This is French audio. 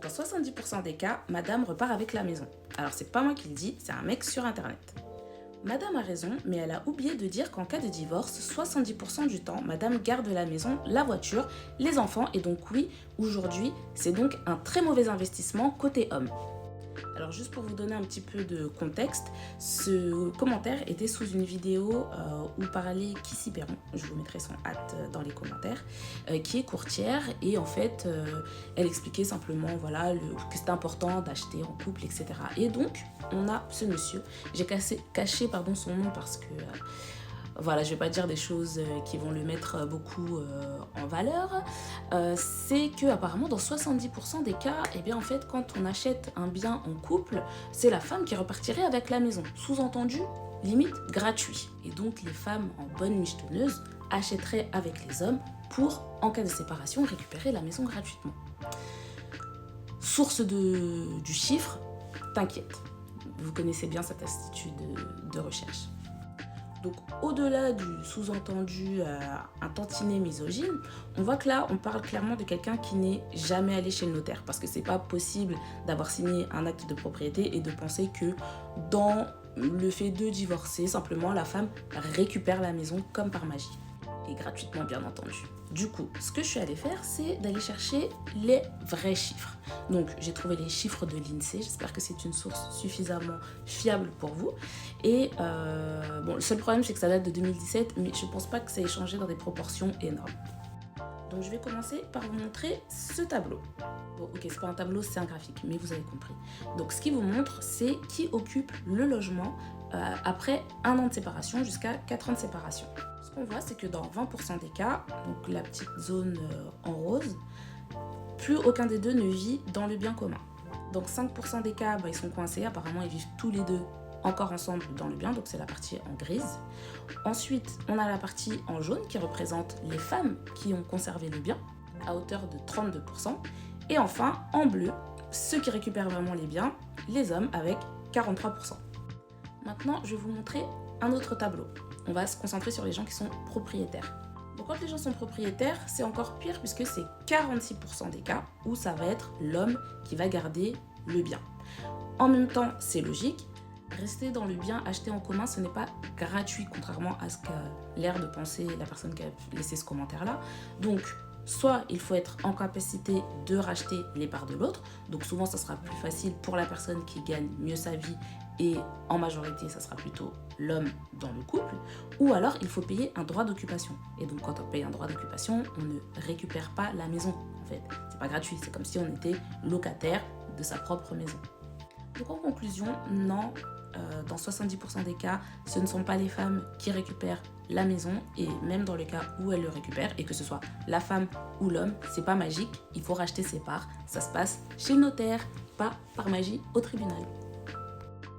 Dans 70% des cas, madame repart avec la maison. Alors c'est pas moi qui le dis, c'est un mec sur internet. Madame a raison, mais elle a oublié de dire qu'en cas de divorce, 70% du temps, madame garde la maison, la voiture, les enfants, et donc oui, aujourd'hui, c'est donc un très mauvais investissement côté homme. Alors juste pour vous donner un petit peu de contexte, ce commentaire était sous une vidéo où parlait Kissy Perron, je vous mettrai son hâte dans les commentaires, qui est courtière et en fait elle expliquait simplement voilà, que c'est important d'acheter en couple, etc. Et donc on a ce monsieur, j'ai caché son nom parce que voilà, je vais pas dire des choses qui vont le mettre beaucoup en valeur. C'est que apparemment dans 70% des cas, eh bien en fait quand on achète un bien en couple, c'est la femme qui repartirait avec la maison. Sous-entendu, limite gratuit. Et donc les femmes en bonne michetonneuse achèteraient avec les hommes pour, en cas de séparation, récupérer la maison gratuitement. Source du chiffre, t'inquiète. Vous connaissez bien cette institut de recherche. Donc au-delà du sous-entendu un tantinet misogyne, on voit que là on parle clairement de quelqu'un qui n'est jamais allé chez le notaire parce que c'est pas possible d'avoir signé un acte de propriété et de penser que dans le fait de divorcer, simplement la femme récupère la maison comme par magie. Et gratuitement bien entendu. Du coup, ce que je suis allée faire, c'est d'aller chercher les vrais chiffres. Donc, j'ai trouvé les chiffres de l'INSEE. J'espère que c'est une source suffisamment fiable pour vous. Et bon, le seul problème, c'est que ça date de 2017, mais je pense pas que ça ait changé dans des proportions énormes. Donc, je vais commencer par vous montrer ce tableau. Bon, ok, c'est pas un tableau, c'est un graphique, mais vous avez compris. Donc, ce qui vous montre, c'est qui occupe le logement après 1 an de séparation jusqu'à 4 ans de séparation. Ce qu'on voit, c'est que dans 20% des cas, donc la petite zone en rose, plus aucun des deux ne vit dans le bien commun. Donc 5% des cas, ils sont coincés, apparemment ils vivent tous les deux encore ensemble dans le bien, donc c'est la partie en grise. Ensuite, on a la partie en jaune qui représente les femmes qui ont conservé le bien, à hauteur de 32%. Et enfin, en bleu, ceux qui récupèrent vraiment les biens, les hommes avec 43%. Maintenant, je vais vous montrer un autre tableau. On va se concentrer sur les gens qui sont propriétaires. Donc quand les gens sont propriétaires, c'est encore pire puisque c'est 46% des cas où ça va être l'homme qui va garder le bien. En même temps, c'est logique, rester dans le bien acheté en commun, ce n'est pas gratuit, contrairement à ce qu'a l'air de penser la personne qui a laissé ce commentaire-là. Donc, soit il faut être en capacité de racheter les parts de l'autre, donc souvent ça sera plus facile pour la personne qui gagne mieux sa vie et en majorité ça sera plutôt l'homme dans le couple, ou alors il faut payer un droit d'occupation. Et donc quand on paye un droit d'occupation, on ne récupère pas la maison en fait, c'est pas gratuit, c'est comme si on était locataire de sa propre maison. Donc en conclusion, non, dans 70% des cas, ce ne sont pas les femmes qui récupèrent la maison, et même dans le cas où elles le récupèrent, et que ce soit la femme ou l'homme, c'est pas magique, il faut racheter ses parts, ça se passe chez le notaire, pas par magie au tribunal.